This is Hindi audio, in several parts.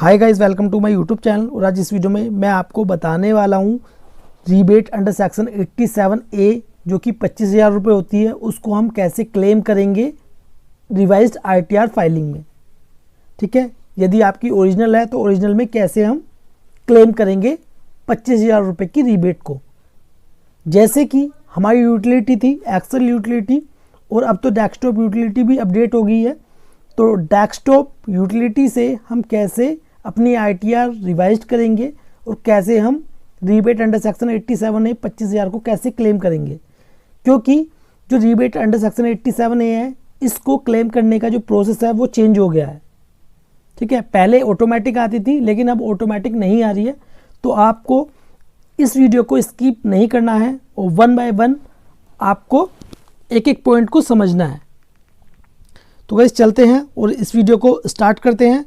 Hi guys, welcome to my YouTube channel. और आज इस वीडियो में मैं आपको बताने वाला हूँ रीबेट अंडर सेक्शन 87A जो कि 25,000 रुपये होती है, उसको हम कैसे क्लेम करेंगे रिवाइज्ड आरटीआर फाइलिंग में। ठीक है, यदि आपकी ओरिजिनल है तो ओरिजिनल में कैसे हम क्लेम करेंगे 25,000 रुपये की रीबेट को। जैसे कि हमारी यूटिलिटी थी एक्सेल यूटिलिटी, और अब तो डेस्कटॉप यूटिलिटी भी अपडेट हो गई है। तो डेस्कटॉप यूटिलिटी से हम कैसे अपनी आईटीआर रिवाइज करेंगे और कैसे हम रीबेट अंडर सेक्शन 87A 25,000 को कैसे क्लेम करेंगे, क्योंकि जो रीबेट अंडर सेक्शन 87A है इसको क्लेम करने का जो प्रोसेस है वो चेंज हो गया है। ठीक है, पहले ऑटोमेटिक आती थी लेकिन अब ऑटोमेटिक नहीं आ रही है। तो आपको इस वीडियो को स्किप नहीं करना है और वन बाय वन आपको एक एक पॉइंट को समझना है। तो गाइस चलते हैं और इस वीडियो को स्टार्ट करते हैं।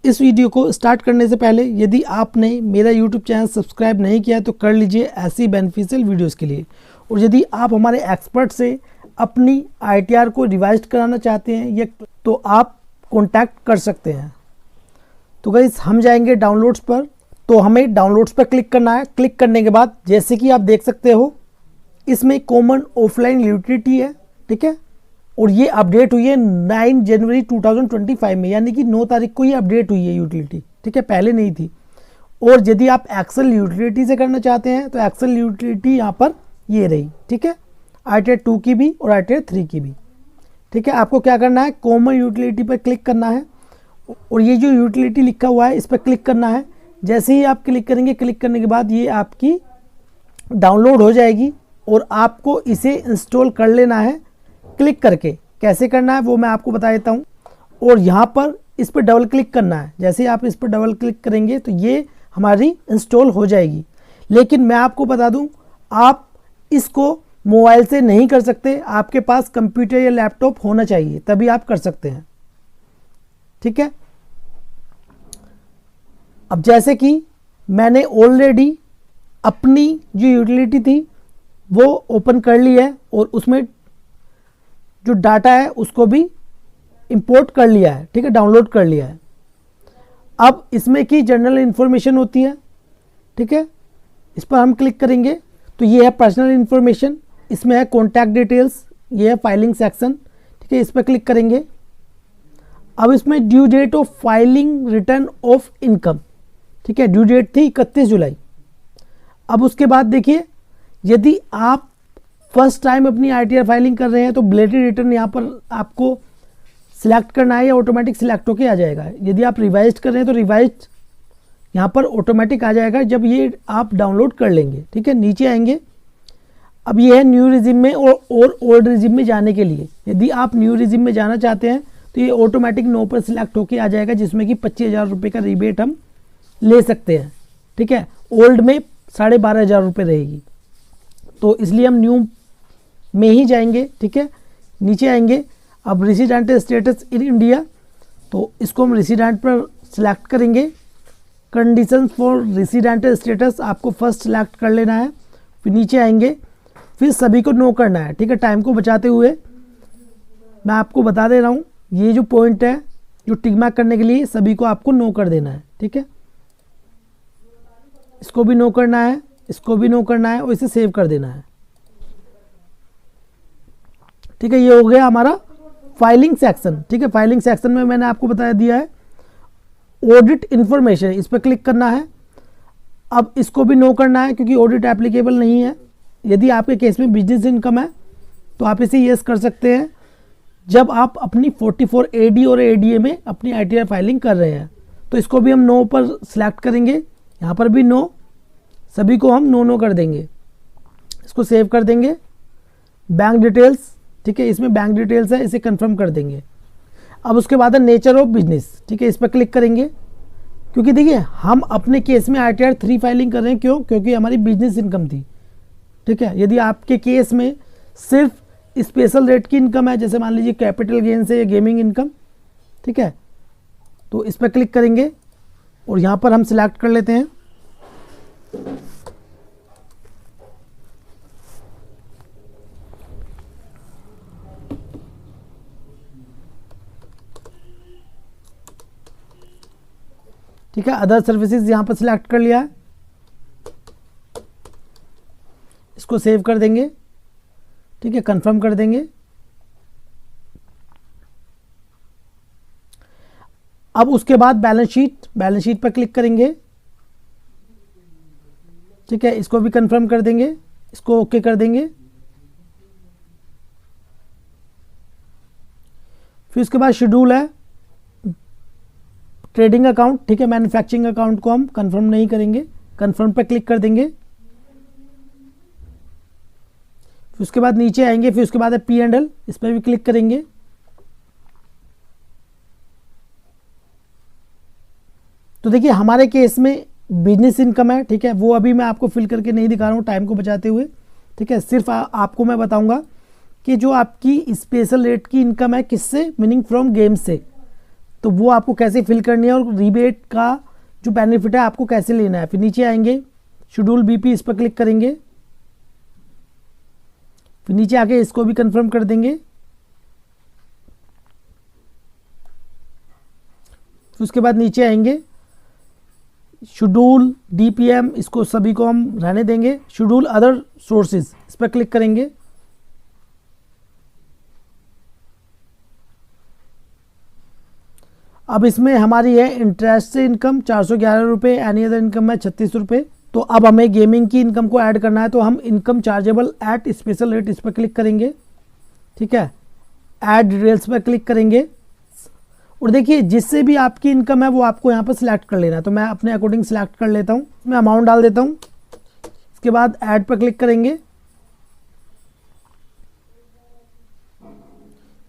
इस वीडियो को स्टार्ट करने से पहले यदि आपने मेरा यूट्यूब चैनल सब्सक्राइब नहीं किया है तो कर लीजिए ऐसी बेनिफिशियल वीडियोस के लिए। और यदि आप हमारे एक्सपर्ट से अपनी आईटीआर को रिवाइज कराना चाहते हैं या तो आप कॉन्टैक्ट कर सकते हैं। तो गाइस हम जाएंगे डाउनलोड्स पर। तो हमें डाउनलोड्स पर क्लिक करना है। क्लिक करने के बाद जैसे कि आप देख सकते हो इसमें कॉमन ऑफलाइन यूटिलिटी है। ठीक है, और ये अपडेट हुई है 9 जनवरी 2025 में, यानी कि 9 तारीख को ये अपडेट हुई है यूटिलिटी। ठीक है, पहले नहीं थी। और यदि आप एक्सेल यूटिलिटी से करना चाहते हैं तो एक्सेल यूटिलिटी यहाँ पर ये रही। ठीक है, आईटीआर 2 की भी और आईटीआर 3 की भी। ठीक है, आपको क्या करना है, कॉमन यूटिलिटी पर क्लिक करना है और ये जो यूटिलिटी लिखा हुआ है इस पर क्लिक करना है। जैसे ही आप क्लिक करेंगे, क्लिक करने के बाद ये आपकी डाउनलोड हो जाएगी और आपको इसे इंस्टॉल कर लेना है। क्लिक करके कैसे करना है वो मैं आपको बता देता हूँ। और यहाँ पर इस पर डबल क्लिक करना है। जैसे ही आप इस पर डबल क्लिक करेंगे तो ये हमारी इंस्टॉल हो जाएगी। लेकिन मैं आपको बता दूँ, आप इसको मोबाइल से नहीं कर सकते, आपके पास कंप्यूटर या लैपटॉप होना चाहिए तभी आप कर सकते हैं। ठीक है, अब जैसे कि मैंने ऑलरेडी अपनी जो यूटिलिटी थी वो ओपन कर ली है और उसमें जो डाटा है उसको भी इंपोर्ट कर लिया है। ठीक है, डाउनलोड कर लिया है। अब इसमें की जनरल इन्फॉर्मेशन होती है। ठीक है, इस पर हम क्लिक करेंगे तो ये है पर्सनल इन्फॉर्मेशन, इसमें है कॉन्टैक्ट डिटेल्स, ये है फाइलिंग सेक्शन। ठीक है, इस पर क्लिक करेंगे। अब इसमें due date of filing return of income. ठीक है, ड्यू डेट थी 31 जुलाई। अब उसके बाद देखिए, यदि आप फर्स्ट टाइम अपनी आईटीआर फाइलिंग कर रहे हैं तो बिलेटेड रिटर्न यहाँ पर आपको सिलेक्ट करना है या ऑटोमेटिक सिलेक्ट होके आ जाएगा। यदि आप रिवाइज कर रहे हैं तो रिवाइज यहाँ पर ऑटोमेटिक आ जाएगा जब ये आप डाउनलोड कर लेंगे। ठीक है, नीचे आएंगे। अब ये है न्यू रिजिम में और ओल्ड रिजिम में जाने के लिए। यदि आप न्यू रिजिम में जाना चाहते हैं तो ये ऑटोमेटिक नो पर सिलेक्ट होके आ जाएगा, जिसमें कि 25,000 रुपये का रिबेट हम ले सकते हैं। ठीक है, ओल्ड में 12,500 रुपये रहेगी, तो इसलिए हम न्यू में ही जाएंगे। ठीक है, नीचे आएंगे। अब रेसिडेंट स्टेटस इन इंडिया, तो इसको हम रेसिडेंट पर सिलेक्ट करेंगे। कंडीशंस फॉर रेसिडेंट स्टेटस आपको फर्स्ट सिलेक्ट कर लेना है, फिर नीचे आएंगे, फिर सभी को नो करना है। ठीक है, टाइम को बचाते हुए मैं आपको बता दे रहा हूँ, ये जो पॉइंट है जो टिक मार्क करने के लिए सभी को आपको नो कर देना है। ठीक है, इसको भी नो करना है, इसको भी नो करना है और इसे सेव कर देना है। ठीक है, ये हो गया हमारा फाइलिंग सेक्शन। ठीक है, फाइलिंग सेक्शन में मैंने आपको बता दिया है ऑडिट इन्फॉर्मेशन, इस पर क्लिक करना है। अब इसको भी नो करना है क्योंकि ऑडिट एप्लीकेबल नहीं है। यदि आपके केस में बिजनेस इनकम है तो आप इसे यस कर सकते हैं जब आप अपनी 44 AD और ADA में अपनी आईटीआर फाइलिंग कर रहे हैं। तो इसको भी हम नो पर सिलेक्ट करेंगे, यहाँ पर भी नो, सभी को हम नो कर देंगे। इसको सेव कर देंगे। बैंक डिटेल्स, ठीक है, इसमें बैंक डिटेल्स है, इसे कंफर्म कर देंगे। अब उसके बाद है नेचर ऑफ बिजनेस। ठीक है, इस पर क्लिक करेंगे क्योंकि देखिए हम अपने केस में आईटीआर 3 फाइलिंग कर रहे हैं। क्यों? क्योंकि हमारी बिजनेस इनकम थी। ठीक है, यदि आपके केस में सिर्फ स्पेशल रेट की इनकम है, जैसे मान लीजिए कैपिटल गेन से या गेमिंग इनकम, ठीक है, तो इस पर क्लिक करेंगे और यहाँ पर हम सिलेक्ट कर लेते हैं। ठीक है, अदर सर्विसेज यहाँ पर सिलेक्ट कर लिया है, इसको सेव कर देंगे। ठीक है, कंफर्म कर देंगे। अब उसके बाद बैलेंस शीट पर क्लिक करेंगे। ठीक है, इसको भी कंफर्म कर देंगे, इसको ओके कर देंगे। फिर उसके बाद शेड्यूल है ट्रेडिंग अकाउंट। ठीक है, मैन्युफैक्चरिंग अकाउंट को हम कंफर्म नहीं करेंगे, कंफर्म पर क्लिक कर देंगे। फिर उसके बाद नीचे आएंगे, फिर उसके बाद है P&L, इस पर भी क्लिक करेंगे। तो देखिए हमारे केस में बिजनेस इनकम है। ठीक है, वो अभी मैं आपको फिल करके नहीं दिखा रहा हूँ टाइम को बचाते हुए। ठीक है, सिर्फ आपको मैं बताऊंगा कि जो आपकी स्पेशल रेट की इनकम है किससे, मीनिंग फ्रॉम गेम से, तो वो आपको कैसे फिल करनी है और रिबेट का जो बेनिफिट है आपको कैसे लेना है। फिर नीचे आएंगे शेड्यूल BP, इस पर क्लिक करेंगे। फिर नीचे आके इसको भी कंफर्म कर देंगे। फिर उसके बाद नीचे आएंगे शेड्यूल DPM, इसको सभी को हम रहने देंगे। शेड्यूल अदर सोर्सेज, इस पर क्लिक करेंगे। अब इसमें हमारी है इंटरेस्ट से इनकम 411 रुपये, एनी अदर इनकम है 36 रुपये। तो अब हमें गेमिंग की इनकम को ऐड करना है, तो हम income chargeable at special rate, इस पर क्लिक करेंगे। ठीक है, ऐड डिटेल्स पर क्लिक करेंगे और देखिए जिससे भी आपकी इनकम है वो आपको यहाँ पर सिलेक्ट कर लेना है। तो मैं अपने अकॉर्डिंग सिलेक्ट कर लेता हूँ, मैं अमाउंट डाल देता हूँ। इसके बाद ऐड पर क्लिक करेंगे।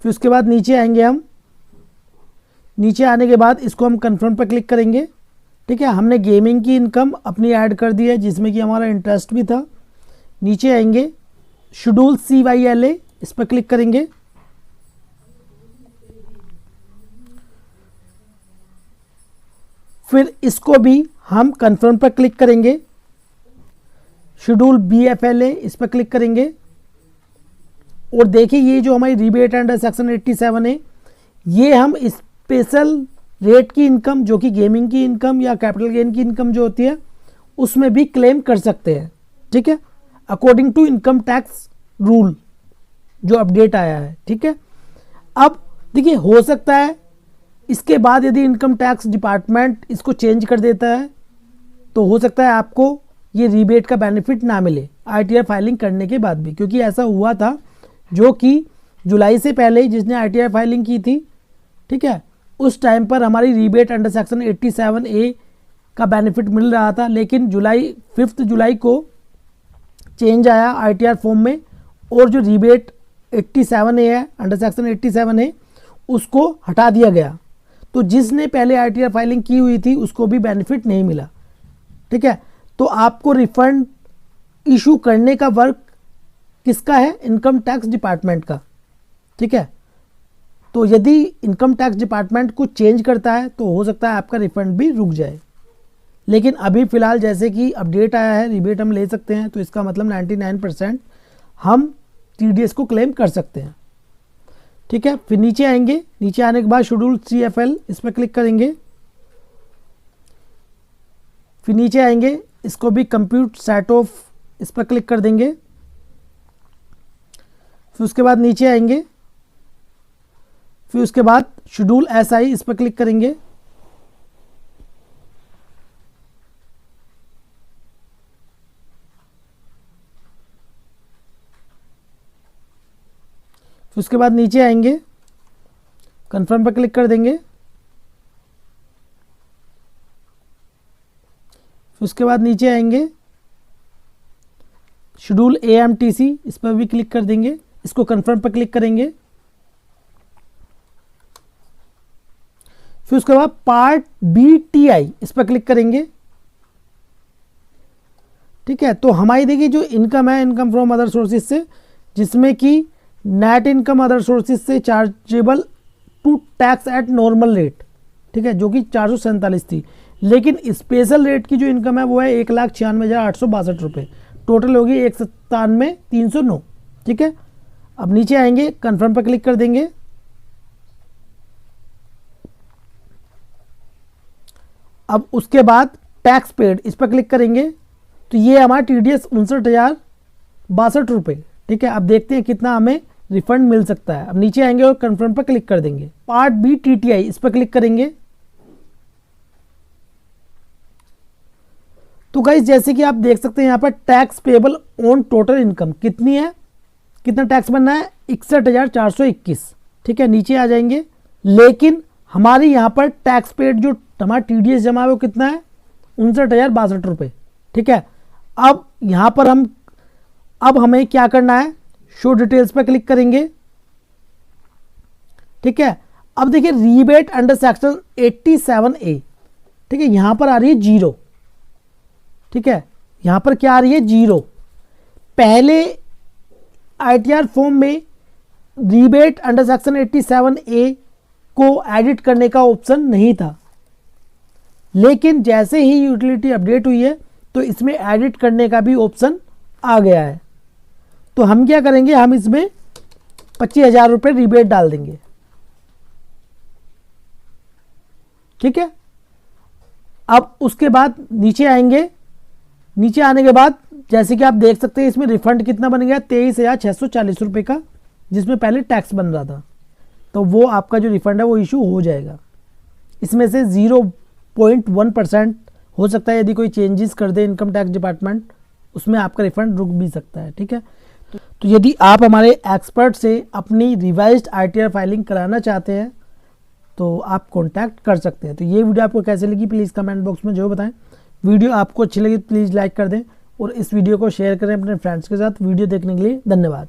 फिर उसके बाद नीचे आएंगे हम, नीचे आने के बाद इसको हम कंफर्म पर क्लिक करेंगे। ठीक है, हमने गेमिंग की इनकम अपनी ऐड कर दी है जिसमें कि हमारा इंटरेस्ट भी था। नीचे आएंगे शेड्यूल CYLA, इस पर क्लिक करेंगे। फिर इसको भी हम कंफर्म पर क्लिक करेंगे। शेड्यूल BFLA, इस पर क्लिक करेंगे और देखिए ये जो हमारी रिबेट अंडर सेक्शन 87 है, ये हम स्पेशल रेट की इनकम जो कि गेमिंग की इनकम या कैपिटल गेन की इनकम जो होती है उसमें भी क्लेम कर सकते हैं। ठीक है, according to income tax rule जो अपडेट आया है। ठीक है, अब देखिए हो सकता है इसके बाद यदि इनकम टैक्स डिपार्टमेंट इसको चेंज कर देता है तो हो सकता है आपको ये रिबेट का बेनिफिट ना मिले ITR फाइलिंग करने के बाद भी, क्योंकि ऐसा हुआ था जो कि जुलाई से पहले जिसने ITR फाइलिंग की थी। ठीक है, उस टाइम पर हमारी रिबेट अंडर सेक्शन 87A का बेनिफिट मिल रहा था, लेकिन 5 जुलाई को चेंज आया ITR फॉर्म में और जो रिबेट 87A है अंडर सेक्शन 87A उसको हटा दिया गया। तो जिसने पहले ITR फाइलिंग की हुई थी उसको भी बेनिफिट नहीं मिला। ठीक है, तो आपको रिफंड इशू करने का वर्क किसका है, इनकम टैक्स डिपार्टमेंट का। ठीक है, तो यदि इनकम टैक्स डिपार्टमेंट कुछ चेंज करता है तो हो सकता है आपका रिफंड भी रुक जाए, लेकिन अभी फ़िलहाल जैसे कि अपडेट आया है रिबेट हम ले सकते हैं, तो इसका मतलब 99% हम TDS को क्लेम कर सकते हैं। ठीक है, फिर नीचे आएंगे, नीचे आने के बाद शेड्यूल CFL, इस पर क्लिक करेंगे। फिर नीचे आएंगे, इसको भी कंप्यूट सेट ऑफ, इस पर क्लिक कर देंगे। फिर उसके बाद नीचे आएंगे, फिर उसके बाद शेड्यूल SI, इस पर क्लिक करेंगे। फिर उसके बाद नीचे आएंगे, कंफर्म पर क्लिक कर देंगे। फिर उसके बाद नीचे आएंगे शेड्यूल AMTC, इस पर भी क्लिक कर देंगे, इसको कंफर्म पर क्लिक करेंगे। फिर उसके बाद पार्ट BTI, इस पर क्लिक करेंगे। ठीक है, तो हमारी देखिए जो इनकम है, इनकम फ्रॉम अदर सोर्सेज से, जिसमें कि नेट इनकम अदर सोर्सेज से chargeable to tax at normal rate. ठीक है, जो कि 447 थी, लेकिन स्पेशल रेट की जो इनकम है वो है 1,96,862 रुपये, टोटल होगी 1,97,309। ठीक है, अब नीचे आएंगे, कंफर्म पर क्लिक कर देंगे। अब उसके बाद टैक्स पेड इस पर क्लिक करेंगे तो ये हमारा TDS 59,062 रुपये। ठीक है, अब देखते हैं कितना हमें रिफंड मिल सकता है। अब नीचे आएंगे और कन्फर्म पर क्लिक कर देंगे। पार्ट बी TTI इस पर क्लिक करेंगे तो गाइस जैसे कि आप देख सकते हैं यहाँ पर tax payable on total income कितनी है, कितना टैक्स बनना है 61,421। ठीक है, नीचे आ जाएंगे, लेकिन हमारी यहाँ पर टैक्स पेड जो हमारा TDS जमा है वो कितना है 59,062 रुपये। ठीक है, अब यहाँ पर अब हमें क्या करना है, शो डिटेल्स पर क्लिक करेंगे। ठीक है, अब देखिए रीबेट अंडर सेक्शन 87A, ठीक है, यहाँ पर आ रही है 0। ठीक है, यहाँ पर क्या आ रही है 0। पहले ITR फॉर्म में रीबेट अंडर सेक्शन 87A को एडिट करने का ऑप्शन नहीं था, लेकिन जैसे ही यूटिलिटी अपडेट हुई है तो इसमें एडिट करने का भी ऑप्शन आ गया है। तो हम क्या करेंगे, हम इसमें 25,000 रुपये रीबेट डाल देंगे। ठीक है, अब उसके बाद नीचे आएंगे, नीचे आने के बाद जैसे कि आप देख सकते हैं इसमें रिफंड कितना बन गया 23,640 रुपये का, जिसमें पहले टैक्स बन रहा था। तो वो आपका जो रिफंड है वो इशू हो जाएगा। इसमें से 0.1% हो सकता है, यदि कोई चेंजेस कर दे इनकम टैक्स डिपार्टमेंट उसमें आपका रिफंड रुक भी सकता है। ठीक है, तो यदि आप हमारे एक्सपर्ट से अपनी रिवाइज्ड ITR फाइलिंग कराना चाहते हैं तो आप कॉन्टैक्ट कर सकते हैं। तो ये वीडियो आपको कैसे लगी प्लीज़ कमेंट बॉक्स में जो बताएं। वीडियो आपको अच्छी लगी प्लीज़ लाइक कर दें और इस वीडियो को शेयर करें अपने फ्रेंड्स के साथ। वीडियो देखने के लिए धन्यवाद।